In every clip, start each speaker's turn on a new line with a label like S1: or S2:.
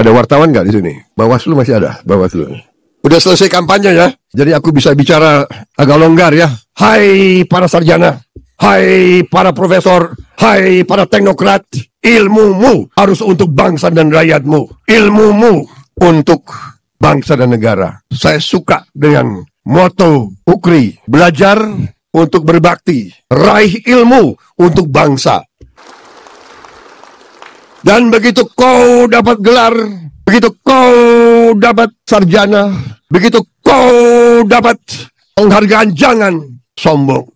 S1: Ada wartawan nggak di sini? Bawaslu masih ada, Bawaslu. Udah selesai kampanye ya, jadi aku bisa bicara agak longgar ya. Hai para sarjana, hai para profesor, hai para teknokrat, ilmumu harus untuk bangsa dan rakyatmu. Ilmumu untuk bangsa dan negara. Saya suka dengan moto UKRI, belajar untuk berbakti, raih ilmu untuk bangsa. Dan begitu kau dapat gelar, begitu kau dapat sarjana, begitu kau dapat penghargaan, jangan sombong.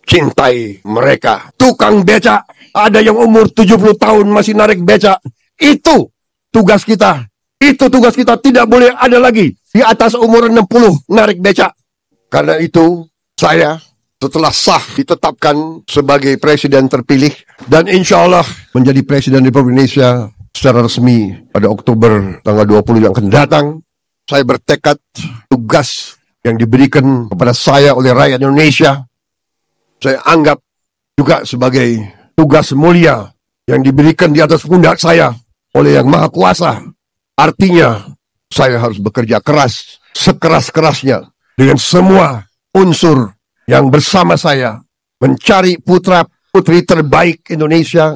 S1: Cintai mereka. Tukang becak, ada yang umur 70 tahun masih narik becak. Itu tugas kita. Itu tugas kita, tidak boleh ada lagi di atas umur 60 narik becak. Karena itu saya setelah sah ditetapkan sebagai presiden terpilih dan insya Allah menjadi presiden Republik Indonesia secara resmi pada Oktober tanggal 20 yang akan datang, saya bertekad tugas yang diberikan kepada saya oleh rakyat Indonesia, saya anggap juga sebagai tugas mulia yang diberikan di atas pundak saya oleh Yang Maha Kuasa. Artinya saya harus bekerja keras, sekeras-kerasnya dengan semua unsur yang bersama saya mencari putra-putri terbaik Indonesia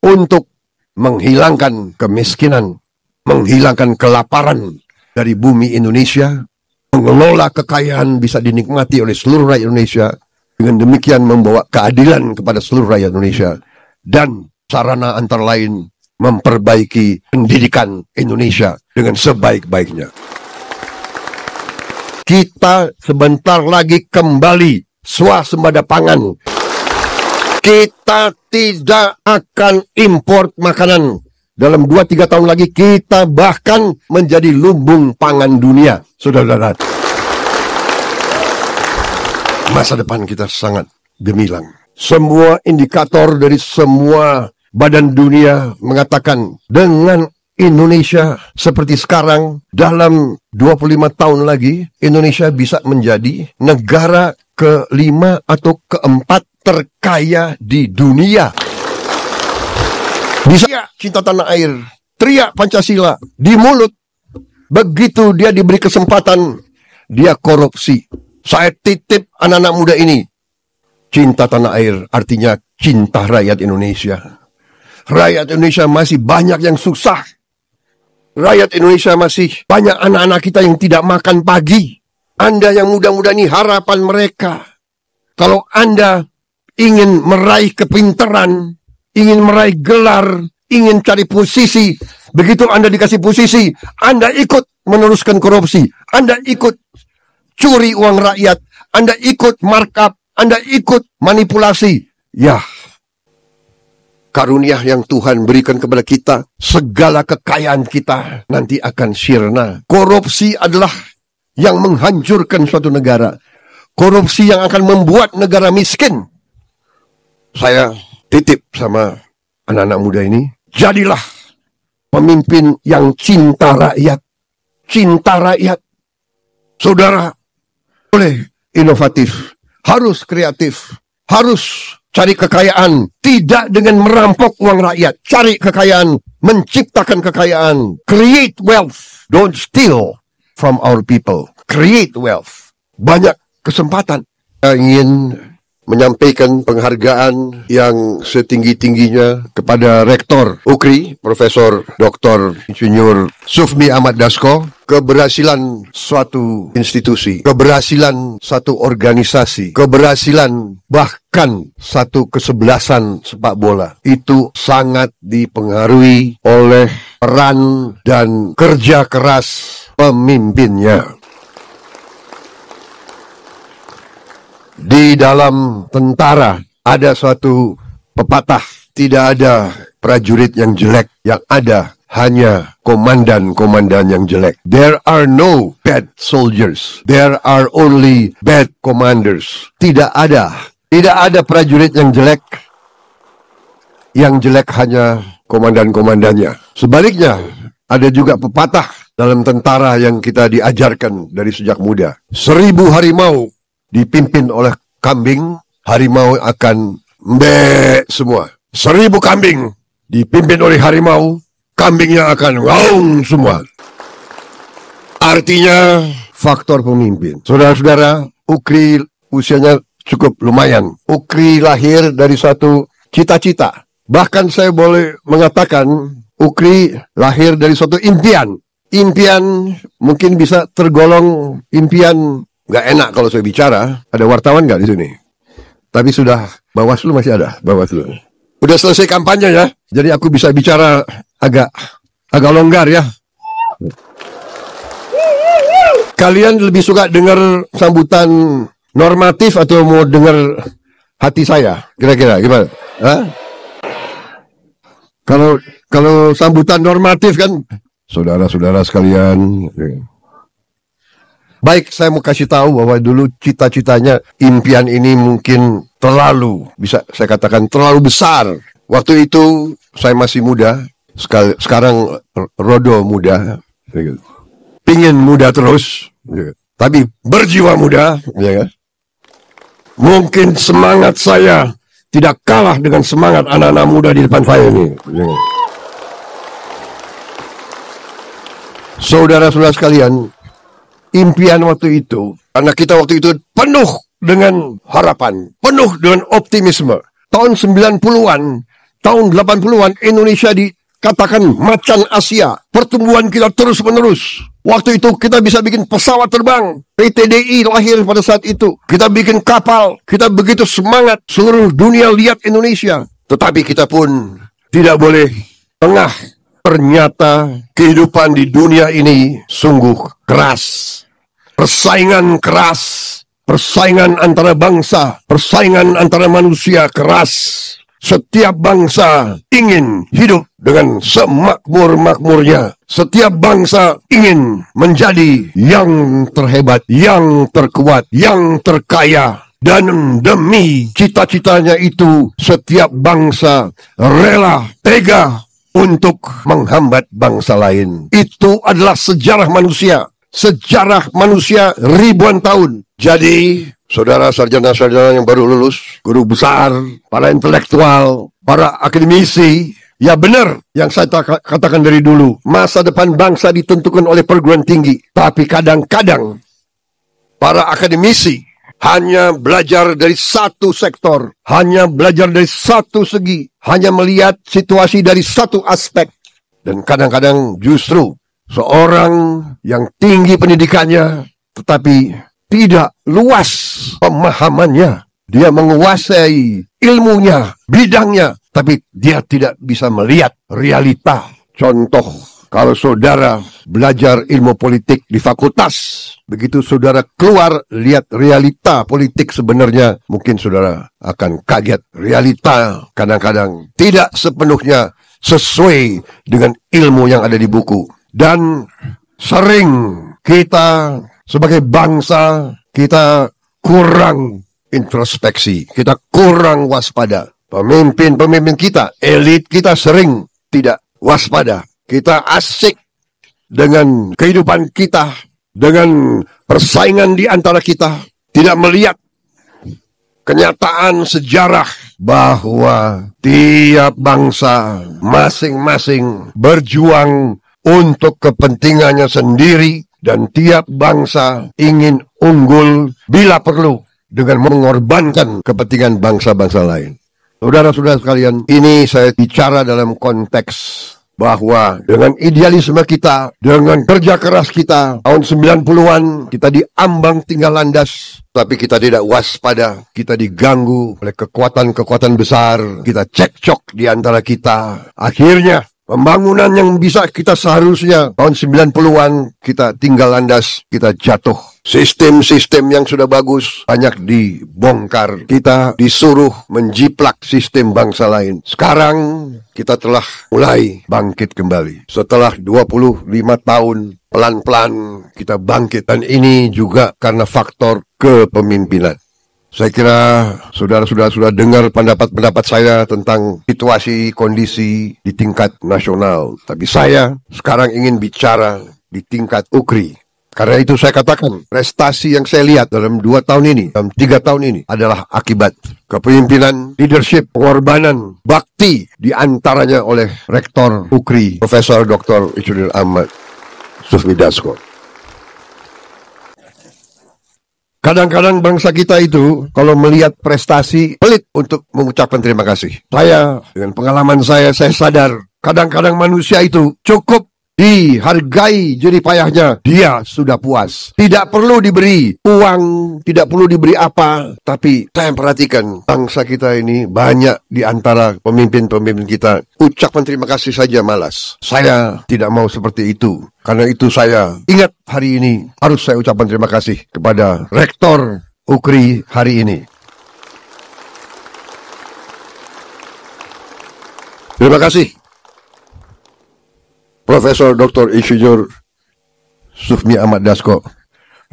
S1: untuk menghilangkan kemiskinan, menghilangkan kelaparan dari bumi Indonesia, mengelola kekayaan bisa dinikmati oleh seluruh rakyat Indonesia, dengan demikian membawa keadilan kepada seluruh rakyat Indonesia, dan sarana antara lain memperbaiki pendidikan Indonesia dengan sebaik-baiknya. Kita sebentar lagi kembali swasembada pangan. Kita tidak akan import makanan. Dalam 2-3 tahun lagi kita bahkan menjadi lumbung pangan dunia. Saudara-saudara, masa depan kita sangat gemilang. Semua indikator dari semua badan dunia mengatakan dengan Indonesia seperti sekarang, dalam 25 tahun lagi Indonesia bisa menjadi negara ke-5 atau ke-4 terkaya di dunia. Bisa cinta tanah air, teriak Pancasila di mulut, begitu dia diberi kesempatan dia korupsi. Saya titip anak-anak muda ini, cinta tanah air artinya cinta rakyat Indonesia. Rakyat Indonesia masih banyak yang susah. Rakyat Indonesia masih banyak anak-anak kita yang tidak makan pagi. Anda yang muda-muda ini harapan mereka. Kalau Anda ingin meraih kepintaran, ingin meraih gelar, ingin cari posisi, begitu Anda dikasih posisi, Anda ikut meneruskan korupsi, Anda ikut curi uang rakyat, Anda ikut markup, Anda ikut manipulasi. Ya, karunia yang Tuhan berikan kepada kita, segala kekayaan kita nanti akan sirna. Korupsi adalah yang menghancurkan suatu negara. Korupsi yang akan membuat negara miskin. Saya titip sama anak-anak muda ini, jadilah pemimpin yang cinta rakyat. Cinta rakyat. Saudara, boleh inovatif, harus kreatif, harus cari kekayaan, tidak dengan merampok uang rakyat. Cari kekayaan, menciptakan kekayaan. Create wealth, don't steal from our people. Create wealth. Banyak kesempatan. Saya ingin menyampaikan penghargaan yang setinggi-tingginya kepada Rektor UKRI, Profesor Dr. Insinyur Sufmi Ahmad Dasko. Keberhasilan suatu institusi, keberhasilan satu organisasi, keberhasilan bahkan satu kesebelasan sepak bola, itu sangat dipengaruhi oleh peran dan kerja keras pemimpinnya. Di dalam tentara ada suatu pepatah, tidak ada prajurit yang jelek, yang ada hanya komandan-komandan yang jelek. There are no bad soldiers, there are only bad commanders. Tidak ada prajurit yang jelek. Yang jelek hanya komandan-komandannya. Sebaliknya, ada juga pepatah dalam tentara yang kita diajarkan dari sejak muda. 1000 harimau dipimpin oleh kambing, harimau akan semua. 1000 kambing dipimpin oleh harimau, kambingnya akan ngaung semua. Artinya faktor pemimpin. Saudara-saudara, Ukri usianya cukup lumayan. Ukri lahir dari satu cita-cita. Bahkan saya boleh mengatakan Ukri lahir dari suatu impian. Impian mungkin bisa tergolong impian nggak enak kalau saya bicara. Ada wartawan nggak di sini? Tapi sudah, Bawaslu masih ada, Bawaslu. Udah selesai kampanye ya, jadi aku bisa bicara agak longgar ya. Kalian lebih suka dengar sambutan normatif atau mau dengar hati saya? Kira-kira gimana? Hah? Kalau sambutan normatif kan, saudara-saudara sekalian. Baik, saya mau kasih tahu bahwa dulu cita-citanya impian ini mungkin terlalu, bisa saya katakan terlalu besar. Waktu itu saya masih muda, sekarang rodo muda, pingin muda terus, tapi berjiwa muda. Mungkin semangat saya tidak kalah dengan semangat anak-anak muda di depan saya ini. Saudara-saudara sekalian, impian waktu itu, karena kita waktu itu penuh dengan harapan, penuh dengan optimisme. Tahun 90-an, tahun 80-an, Indonesia dikatakan macan Asia. Pertumbuhan kita terus-menerus. Waktu itu kita bisa bikin pesawat terbang. PTDI lahir pada saat itu. Kita bikin kapal. Kita begitu semangat. Seluruh dunia lihat Indonesia. Tetapi kita pun tidak boleh lengah. Ternyata kehidupan di dunia ini sungguh keras. Persaingan keras. Persaingan antara bangsa. Persaingan antara manusia keras. Setiap bangsa ingin hidup dengan semakmur-makmurnya. Setiap bangsa ingin menjadi yang terhebat, yang terkuat, yang terkaya. Dan demi cita-citanya itu, setiap bangsa rela, tega untuk menghambat bangsa lain. Itu adalah sejarah manusia. Sejarah manusia ribuan tahun. Jadi, saudara sarjana-sarjana yang baru lulus, guru besar, para intelektual, para akademisi, ya benar yang saya katakan dari dulu. Masa depan bangsa ditentukan oleh perguruan tinggi. Tapi kadang-kadang para akademisi hanya belajar dari satu sektor, hanya belajar dari satu segi, hanya melihat situasi dari satu aspek. Dan kadang-kadang justru seorang yang tinggi pendidikannya, tetapi tidak luas pemahamannya. Dia menguasai ilmunya, bidangnya, tapi dia tidak bisa melihat realita. Contoh, kalau saudara belajar ilmu politik di fakultas, begitu saudara keluar lihat realita politik sebenarnya, mungkin saudara akan kaget. Realita kadang-kadang tidak sepenuhnya sesuai dengan ilmu yang ada di buku. Dan sering kita sebagai bangsa, kita kurang introspeksi, kita kurang waspada. Pemimpin-pemimpin kita, elit kita sering tidak waspada. Kita asik dengan kehidupan kita, dengan persaingan di antara kita, tidak melihat kenyataan sejarah bahwa tiap bangsa masing-masing berjuang untuk kepentingannya sendiri, dan tiap bangsa ingin unggul bila perlu dengan mengorbankan kepentingan bangsa-bangsa lain. Saudara-saudara sekalian, ini saya bicara dalam konteks bahwa dengan idealisme kita, dengan kerja keras kita, tahun 90-an kita diambang tinggal landas, tapi kita tidak waspada, kita diganggu oleh kekuatan-kekuatan besar, kita cekcok di antara kita. Akhirnya pembangunan yang bisa kita seharusnya tahun 90-an kita tinggal landas, kita jatuh. Sistem-sistem yang sudah bagus banyak dibongkar. Kita disuruh menjiplak sistem bangsa lain. Sekarang kita telah mulai bangkit kembali. Setelah 25 tahun pelan-pelan kita bangkit. Dan ini juga karena faktor kepemimpinan. Saya kira saudara-saudara sudah dengar pendapat-pendapat saya tentang situasi, kondisi di tingkat nasional. Tapi saya sekarang ingin bicara di tingkat UKRI. Karena itu saya katakan, prestasi yang saya lihat dalam 2 tahun ini, dalam 3 tahun ini adalah akibat kepemimpinan, leadership, pengorbanan, bakti diantaranya oleh Rektor UKRI, Profesor Dr. Insinyur Ahmad Sufmi Dasko. Kadang-kadang bangsa kita itu kalau melihat prestasi pelit untuk mengucapkan terima kasih. Saya, dengan pengalaman saya sadar kadang-kadang manusia itu cukup dihargai jerih payahnya, dia sudah puas. Tidak perlu diberi uang, tidak perlu diberi apa. Tapi saya perhatikan bangsa kita ini banyak di antara pemimpin-pemimpin kita ucapan terima kasih saja malas. Saya tidak mau seperti itu. Karena itu saya ingat hari ini harus saya ucapkan terima kasih kepada Rektor UKRI hari ini. Terima kasih Profesor Dr. Insinyur Sufmi Ahmad Dasko.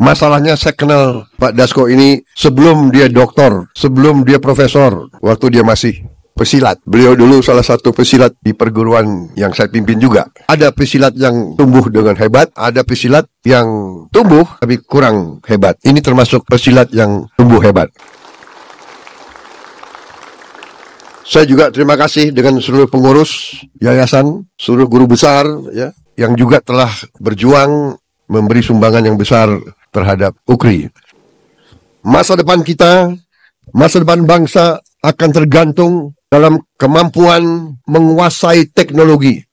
S1: Masalahnya saya kenal Pak Dasko ini sebelum dia doktor, sebelum dia profesor, waktu dia masih pesilat. Beliau dulu salah satu pesilat di perguruan yang saya pimpin juga. Ada pesilat yang tumbuh dengan hebat, ada pesilat yang tumbuh tapi kurang hebat. Ini termasuk pesilat yang tumbuh hebat. Saya juga terima kasih dengan seluruh pengurus yayasan, seluruh guru besar ya, yang juga telah berjuang memberi sumbangan yang besar terhadap UKRI. Masa depan kita, masa depan bangsa akan tergantung dalam kemampuan menguasai teknologi.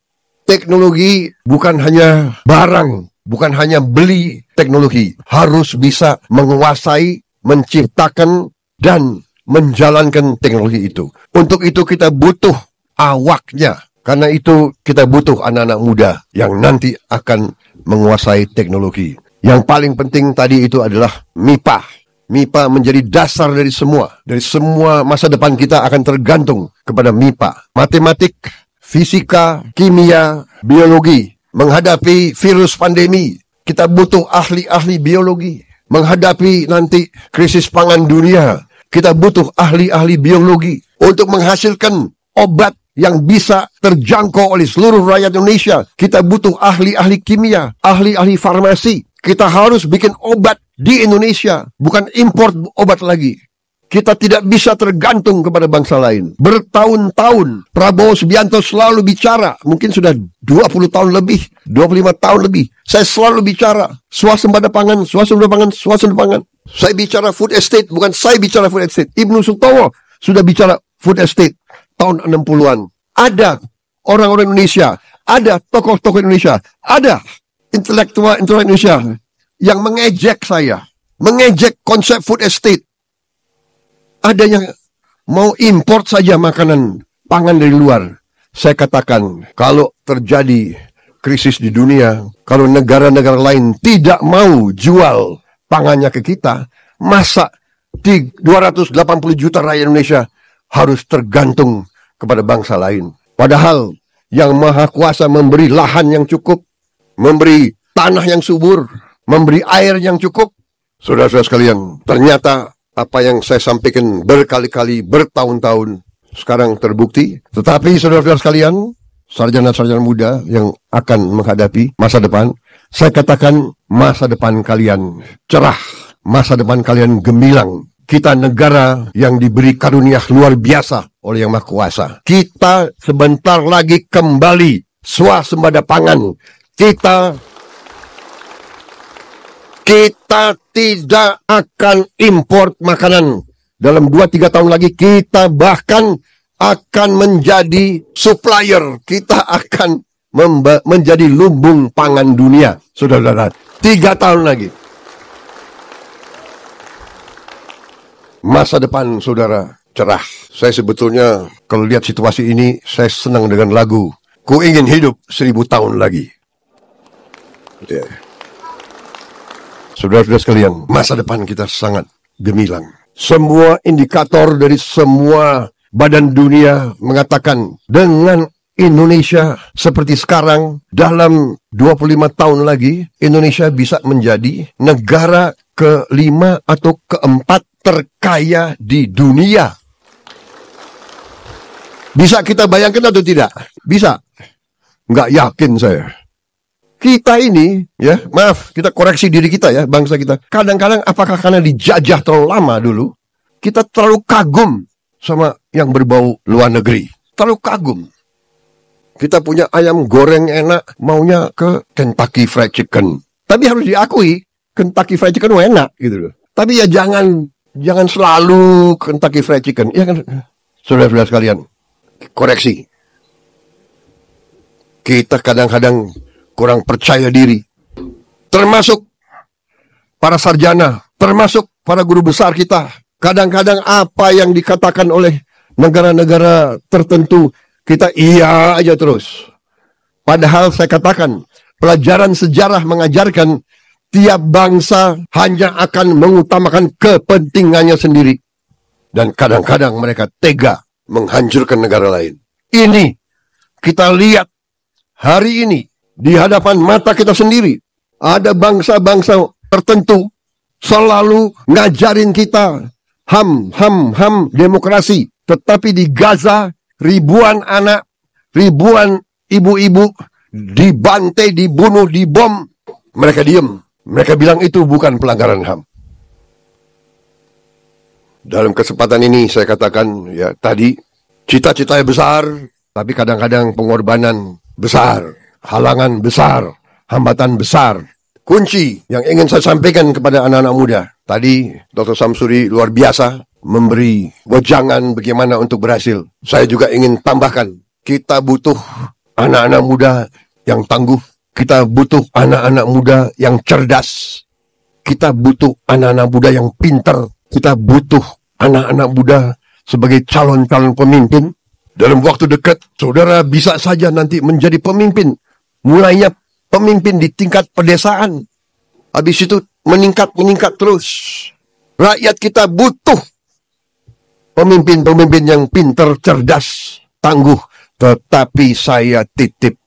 S1: Teknologi bukan hanya barang, bukan hanya beli teknologi, harus bisa menguasai, menciptakan, dan menjalankan teknologi itu. Untuk itu kita butuh awaknya. Karena itu kita butuh anak-anak muda yang nanti akan menguasai teknologi. Yang paling penting tadi itu adalah MIPA. MIPA menjadi dasar dari semua. Dari semua masa depan kita akan tergantung kepada MIPA. Matematik, fisika, kimia, biologi. Menghadapi virus pandemi, kita butuh ahli-ahli biologi. Menghadapi nanti krisis pangan dunia, kita butuh ahli-ahli biologi untuk menghasilkan obat yang bisa terjangkau oleh seluruh rakyat Indonesia. Kita butuh ahli-ahli kimia, ahli-ahli farmasi. Kita harus bikin obat di Indonesia, bukan import obat lagi. Kita tidak bisa tergantung kepada bangsa lain. Bertahun-tahun Prabowo Subianto selalu bicara, mungkin sudah 20 tahun lebih, 25 tahun lebih. Saya selalu bicara swasembada pangan, swasembada pangan, swasembada pangan. Saya bicara food estate, bukan saya bicara food estate. Ibnu Sutomo sudah bicara food estate tahun 60-an. Ada orang-orang Indonesia, ada tokoh-tokoh Indonesia, ada intelektual Indonesia yang mengejek saya, mengejek konsep food estate. Ada yang mau import saja makanan pangan dari luar. Saya katakan, kalau terjadi krisis di dunia, kalau negara-negara lain tidak mau jual pangannya ke kita, masa 280 juta rakyat Indonesia harus tergantung kepada bangsa lain. Padahal yang Maha Kuasa memberi lahan yang cukup, memberi tanah yang subur, memberi air yang cukup. Saudara-saudara sekalian, ternyata apa yang saya sampaikan berkali-kali, bertahun-tahun, sekarang terbukti. Tetapi saudara-saudara sekalian, sarjana-sarjana muda yang akan menghadapi masa depan, saya katakan masa depan kalian cerah, masa depan kalian gemilang. Kita negara yang diberi karunia luar biasa oleh Yang Maha Kuasa. Kita sebentar lagi kembali swasembada pangan. Kita tidak akan import makanan. Dalam 2-3 tahun lagi kita bahkan akan menjadi supplier. Kita akan menjadi lumbung pangan dunia. Saudara-saudara, 3 tahun lagi. Masa depan saudara cerah. Saya sebetulnya kalau lihat situasi ini, saya senang dengan lagu Ku Ingin Hidup 1000 tahun lagi. Yeah. Saudara-saudara sekalian, masa depan kita sangat gemilang. Semua indikator dari semua badan dunia mengatakan dengan Indonesia seperti sekarang, dalam 25 tahun lagi, Indonesia bisa menjadi negara ke-5 atau ke-4 terkaya di dunia. Bisa kita bayangkan atau tidak? Bisa. Nggak yakin saya. Kita ini, ya, maaf, kita koreksi diri kita ya, bangsa kita. Kadang-kadang apakah karena dijajah terlalu lama dulu, kita terlalu kagum sama yang berbau luar negeri. Terlalu kagum. Kita punya ayam goreng enak, maunya ke Kentucky Fried Chicken. Tapi harus diakui, Kentucky Fried Chicken enak gitu loh. Tapi ya jangan selalu Kentucky Fried Chicken. Ya kan, saudara-saudara sekalian, koreksi. Kita kadang-kadang kurang percaya diri. Termasuk para sarjana, termasuk para guru besar kita. Kadang-kadang apa yang dikatakan oleh negara-negara tertentu, kita iya aja terus. Padahal saya katakan, pelajaran sejarah mengajarkan tiap bangsa hanya akan mengutamakan kepentingannya sendiri. Dan kadang-kadang mereka tega menghancurkan negara lain. Ini kita lihat hari ini di hadapan mata kita sendiri. Ada bangsa-bangsa tertentu selalu ngajarin kita ham demokrasi. Tetapi di Gaza ribuan anak, ribuan ibu-ibu dibantai, dibunuh, dibom. Mereka diam. Mereka bilang itu bukan pelanggaran HAM. Dalam kesempatan ini saya katakan, ya tadi, cita-citanya besar, tapi kadang-kadang pengorbanan besar, halangan besar, hambatan besar. Kunci yang ingin saya sampaikan kepada anak-anak muda. Tadi Dr. Samsuri luar biasa memberi wejangan bagaimana untuk berhasil. Saya juga ingin tambahkan, kita butuh anak-anak muda yang tangguh. Kita butuh anak-anak muda yang cerdas. Kita butuh anak-anak muda yang pintar. Kita butuh anak-anak muda sebagai calon-calon pemimpin. Dalam waktu dekat, saudara bisa saja nanti menjadi pemimpin. Mulainya pemimpin di tingkat pedesaan. Habis itu meningkat terus. Rakyat kita butuh pemimpin-pemimpin yang pintar, cerdas, tangguh. Tetapi saya titip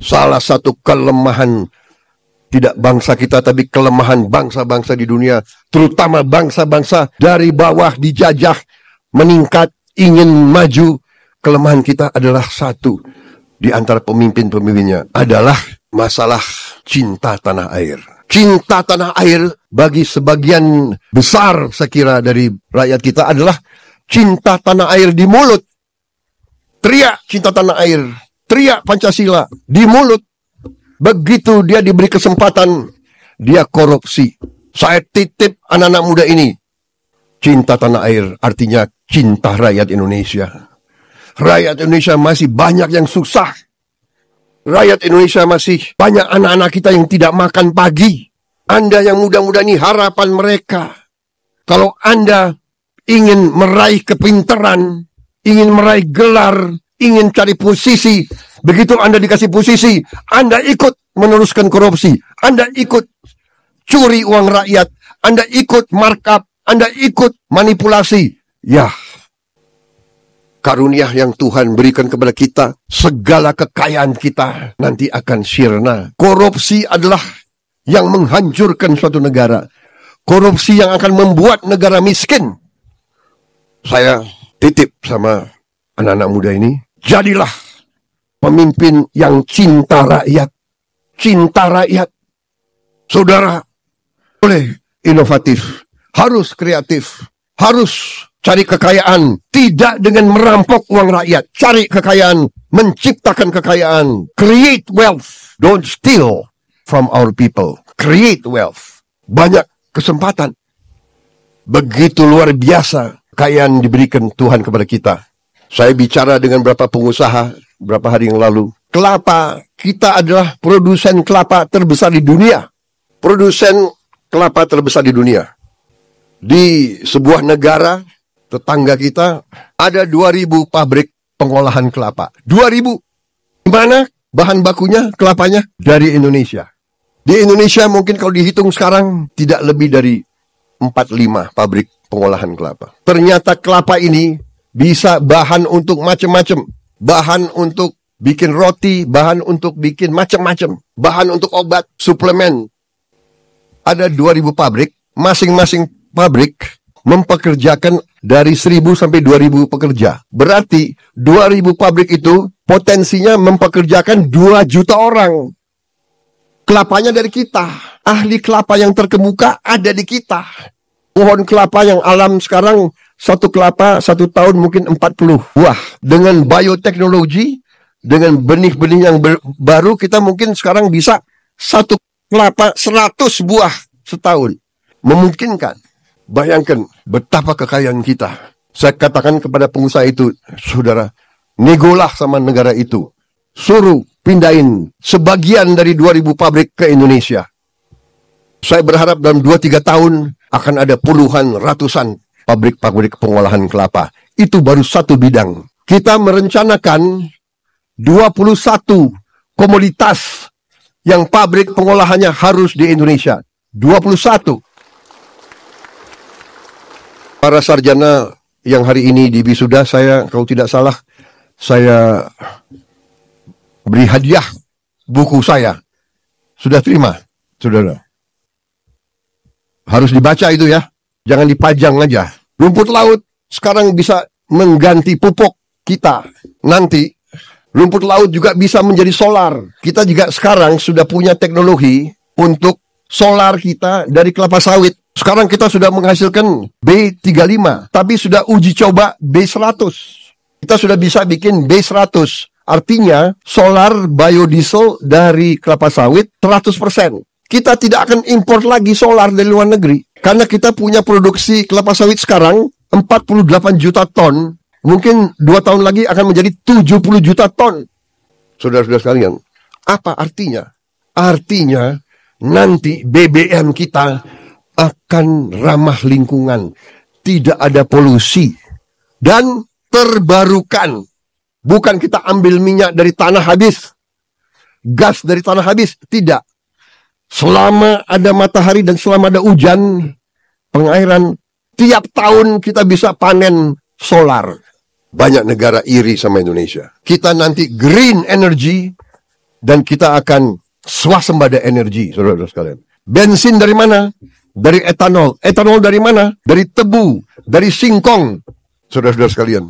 S1: salah satu kelemahan tidak bangsa kita, tapi kelemahan bangsa-bangsa di dunia, terutama bangsa-bangsa dari bawah dijajah, meningkat, ingin maju. Kelemahan kita adalah satu di antara pemimpin-pemimpinnya adalah masalah cinta tanah air. Cinta tanah air bagi sebagian besar saya kira dari rakyat kita adalah cinta tanah air di mulut. Teriak cinta tanah air, teriak Pancasila di mulut. Begitu dia diberi kesempatan, dia korupsi. Saya titip anak-anak muda ini. Cinta tanah air artinya cinta rakyat Indonesia. Rakyat Indonesia masih banyak yang susah. Rakyat Indonesia masih banyak anak-anak kita yang tidak makan pagi. Anda yang muda-muda ini harapan mereka. Kalau Anda ingin meraih kepintaran, ingin meraih gelar, ingin cari posisi, begitu Anda dikasih posisi, Anda ikut meneruskan korupsi, Anda ikut curi uang rakyat, Anda ikut markup, Anda ikut manipulasi. Ya, karunia yang Tuhan berikan kepada kita, segala kekayaan kita nanti akan sirna. Korupsi adalah yang menghancurkan suatu negara. Korupsi yang akan membuat negara miskin. Saya titip sama anak-anak muda ini, jadilah pemimpin yang cinta rakyat. Cinta rakyat. Saudara, boleh inovatif, harus kreatif, harus cari kekayaan, tidak dengan merampok uang rakyat. Cari kekayaan, menciptakan kekayaan. Create wealth, don't steal from our people. Create wealth. Banyak kesempatan. Begitu luar biasa kekayaan diberikan Tuhan kepada kita. Saya bicara dengan beberapa pengusaha beberapa hari yang lalu. Kelapa, kita adalah produsen kelapa terbesar di dunia. Produsen kelapa terbesar di dunia. Di sebuah negara tetangga kita ada 2.000 pabrik pengolahan kelapa. 2.000. Di mana bahan bakunya, kelapanya? Dari Indonesia. Di Indonesia mungkin kalau dihitung sekarang tidak lebih dari 4-5 pabrik pengolahan kelapa. Ternyata kelapa ini bisa bahan untuk macam-macam. Bahan untuk bikin roti, bahan untuk bikin macam-macam. Bahan untuk obat, suplemen. Ada 2.000 pabrik, masing-masing pabrik mempekerjakan dari 1.000 sampai 2.000 pekerja. Berarti 2.000 pabrik itu potensinya mempekerjakan 2 juta orang. Kelapanya dari kita. Ahli kelapa yang terkemuka ada di kita. Pohon kelapa yang alam sekarang, satu kelapa 1 tahun mungkin 40 buah. Dengan bioteknologi, dengan benih-benih yang baru, kita mungkin sekarang bisa satu kelapa 100 buah setahun. Memungkinkan. Bayangkan betapa kekayaan kita. Saya katakan kepada pengusaha itu, saudara, negolah sama negara itu. Suruh pindahin sebagian dari 2000 pabrik ke Indonesia. Saya berharap dalam 2-3 tahun akan ada puluhan, ratusan pabrik-pabrik pengolahan kelapa. Itu baru satu bidang. Kita merencanakan 21 komoditas yang pabrik pengolahannya harus di Indonesia. 21. Para sarjana yang hari ini di wisuda, saya kalau tidak salah, saya beri hadiah buku saya. Sudah terima, saudara. Harus dibaca itu ya. Jangan dipajang aja. Rumput laut sekarang bisa mengganti pupuk kita. Nanti rumput laut juga bisa menjadi solar. Kita juga sekarang sudah punya teknologi untuk solar kita dari kelapa sawit. Sekarang kita sudah menghasilkan B35, tapi sudah uji coba B100. Kita sudah bisa bikin B100. Artinya solar biodiesel dari kelapa sawit 100%. Kita tidak akan impor lagi solar dari luar negeri. Karena kita punya produksi kelapa sawit sekarang 48 juta ton. Mungkin 2 tahun lagi akan menjadi 70 juta ton. Saudara-saudara sekalian, apa artinya? Artinya nanti BBM kita akan ramah lingkungan. Tidak ada polusi. Dan terbarukan. Bukan kita ambil minyak dari tanah habis. Gas dari tanah habis. Tidak. Selama ada matahari dan selama ada hujan, pengairan, tiap tahun kita bisa panen solar. Banyak negara iri sama Indonesia. Kita nanti green energy dan kita akan swasembada energi, saudara-saudara sekalian. Bensin dari mana? Dari etanol. Etanol dari mana? Dari tebu, dari singkong. Saudara-saudara sekalian.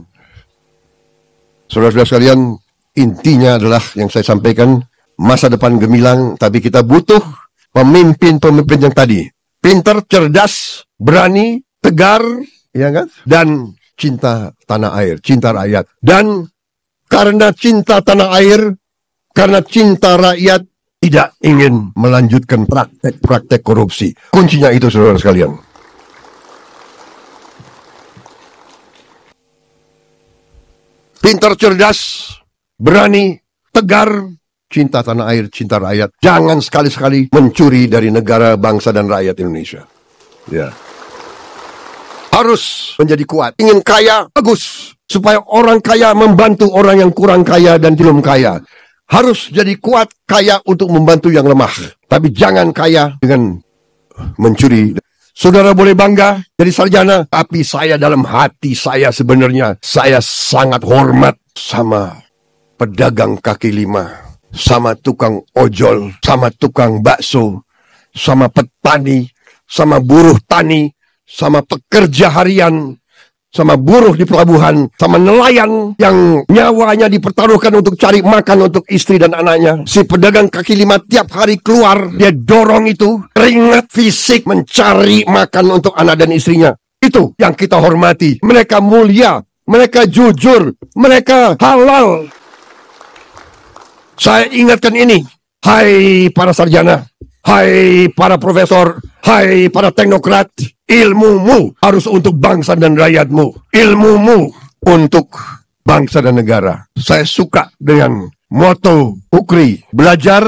S1: Saudara-saudara sekalian, intinya adalah yang saya sampaikan, masa depan gemilang, tapi kita butuh pemimpin-pemimpin yang tadi. Pintar, cerdas, berani, tegar, ya kan? Dan cinta tanah air, cinta rakyat. Dan karena cinta tanah air, karena cinta rakyat, tidak ingin melanjutkan praktek-praktek korupsi. Kuncinya itu, saudara sekalian. Pintar, cerdas, berani, tegar, cinta tanah air, cinta rakyat. Jangan sekali-sekali mencuri dari negara, bangsa, dan rakyat Indonesia. Ya. Harus menjadi kuat. Ingin kaya, bagus. Supaya orang kaya membantu orang yang kurang kaya dan belum kaya. Harus jadi kuat, kaya untuk membantu yang lemah. Tapi jangan kaya dengan mencuri. Saudara boleh bangga jadi sarjana, tapi saya dalam hati saya sebenarnya, saya sangat hormat sama pedagang kaki lima, sama tukang ojol, sama tukang bakso, sama petani, sama buruh tani, sama pekerja harian, sama buruh di pelabuhan, sama nelayan yang nyawanya dipertaruhkan untuk cari makan untuk istri dan anaknya. Si pedagang kaki lima tiap hari keluar, dia dorong itu, keringat fisik mencari makan untuk anak dan istrinya. Itu yang kita hormati. Mereka mulia, mereka jujur, mereka halal. Saya ingatkan ini, hai para sarjana, hai para profesor, hai para teknokrat, ilmumu harus untuk bangsa dan rakyatmu. Ilmumu untuk bangsa dan negara. Saya suka dengan moto Ukri, belajar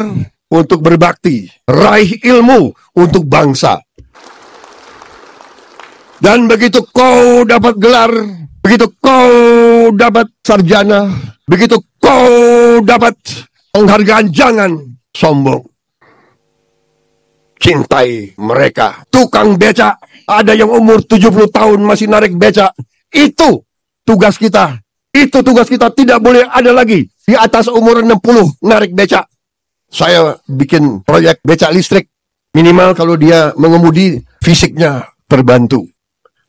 S1: untuk berbakti, raih ilmu untuk bangsa. Dan begitu kau dapat gelar, begitu kau dapat sarjana, begitu kau dapat penghargaan, jangan sombong. Cintai mereka. Tukang becak, ada yang umur 70 tahun masih narik becak. Itu tugas kita. Itu tugas kita. Tidak boleh ada lagi di atas umur 60 narik becak. Saya bikin proyek becak listrik. Minimal kalau dia mengemudi, fisiknya terbantu.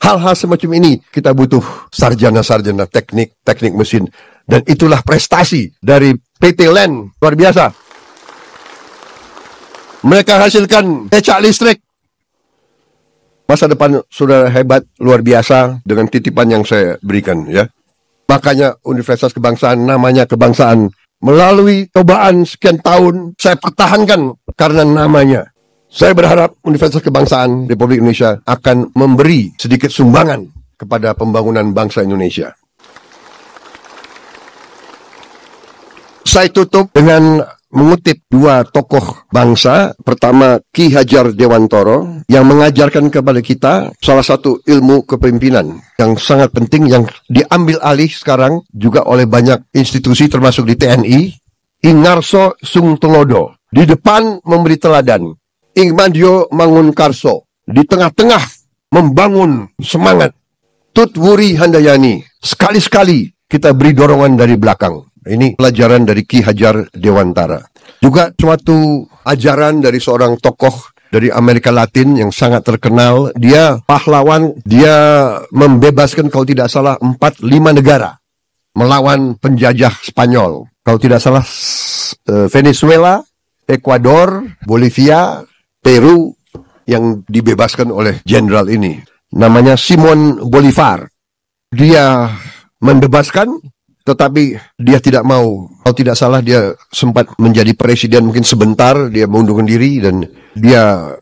S1: Hal-hal semacam ini kita butuh sarjana-sarjana teknik mesin. Dan itulah prestasi dari PT LEN. Luar biasa. Mereka hasilkan becak listrik. Masa depan saudara hebat, luar biasa dengan titipan yang saya berikan, ya. Makanya Universitas Kebangsaan namanya kebangsaan. Melalui cobaan sekian tahun, saya pertahankan karena namanya. Saya berharap Universitas Kebangsaan Republik Indonesia akan memberi sedikit sumbangan kepada pembangunan bangsa Indonesia. Saya tutup dengan mengutip dua tokoh bangsa. Pertama, Ki Hajar Dewantoro yang mengajarkan kepada kita salah satu ilmu kepemimpinan yang sangat penting yang diambil alih sekarang juga oleh banyak institusi termasuk di TNI. Ingarso Sungtelodo di depan memberi teladan. Ingmandio Mangunkarso di tengah-tengah membangun semangat. Tutwuri Handayani sekali-sekali kita beri dorongan dari belakang. Ini pelajaran dari Ki Hajar Dewantara. Juga suatu ajaran dari seorang tokoh dari Amerika Latin yang sangat terkenal. Dia pahlawan, dia membebaskan kalau tidak salah 4-5 negara melawan penjajah Spanyol. Kalau tidak salah Venezuela, Ekuador, Bolivia, Peru yang dibebaskan oleh jenderal ini. Namanya Simon Bolivar. Dia membebaskan, tetapi dia tidak mau. Kalau tidak salah dia sempat menjadi presiden mungkin sebentar, dia mengundurkan diri dan dia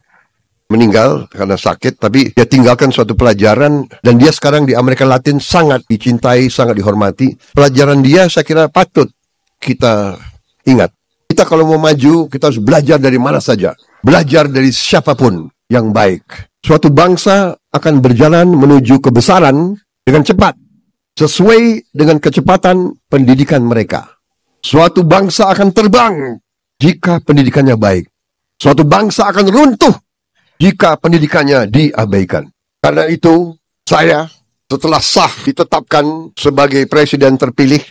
S1: meninggal karena sakit. Tapi dia tinggalkan suatu pelajaran dan dia sekarang di Amerika Latin sangat dicintai, sangat dihormati. Pelajaran dia saya kira patut kita ingat. Kita kalau mau maju, kita harus belajar dari mana saja. Belajar dari siapapun yang baik. Suatu bangsa akan berjalan menuju kebesaran dengan cepat, sesuai dengan kecepatan pendidikan mereka. Suatu bangsa akan terbang jika pendidikannya baik. Suatu bangsa akan runtuh jika pendidikannya diabaikan. Karena itu, saya setelah sah ditetapkan sebagai presiden terpilih,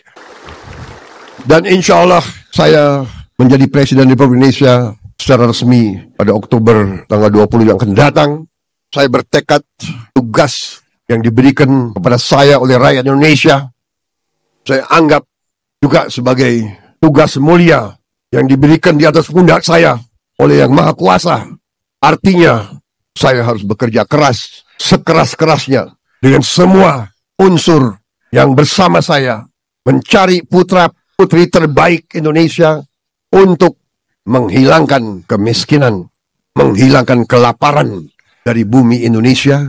S1: dan insya Allah saya menjadi presiden Republik Indonesia secara resmi pada Oktober tanggal 20 yang akan datang. Saya bertekad tugas yang diberikan kepada saya oleh rakyat Indonesia, saya anggap juga sebagai tugas mulia yang diberikan di atas pundak saya oleh Yang Maha Kuasa. Artinya, saya harus bekerja keras, sekeras-kerasnya, dengan semua unsur yang bersama saya, mencari putra-putri terbaik Indonesia untuk menghilangkan kemiskinan, menghilangkan kelaparan dari bumi Indonesia,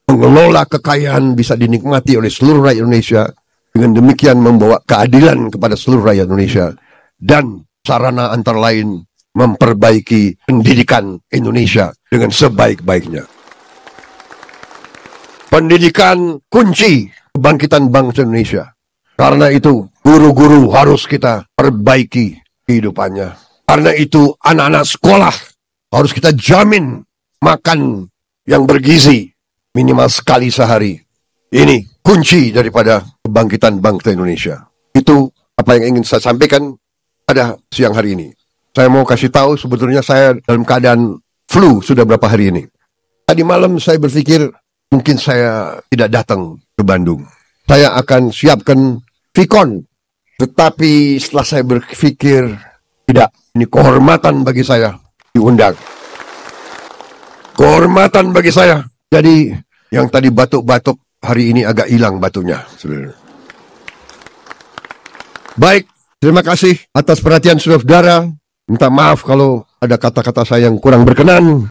S1: mengelola kekayaan bisa dinikmati oleh seluruh rakyat Indonesia, dengan demikian membawa keadilan kepada seluruh rakyat Indonesia, dan sarana antara lain memperbaiki pendidikan Indonesia dengan sebaik-baiknya. Pendidikan kunci kebangkitan bangsa Indonesia. Karena itu guru-guru harus kita perbaiki kehidupannya. Karena itu anak-anak sekolah harus kita jamin makan yang bergizi minimal sekali sehari. Ini kunci daripada kebangkitan bangsa Indonesia. Itu apa yang ingin saya sampaikan pada siang hari ini. Saya mau kasih tahu sebetulnya saya dalam keadaan flu sudah berapa hari ini. Tadi malam saya berpikir mungkin saya tidak datang ke Bandung. Saya akan siapkan Vicon. Tetapi setelah saya berpikir, tidak, ini kehormatan bagi saya diundang. Kehormatan bagi saya. Jadi yang tadi batuk-batuk hari ini agak hilang batuknya. Baik, terima kasih atas perhatian saudara-saudara. Minta maaf kalau ada kata-kata saya yang kurang berkenan.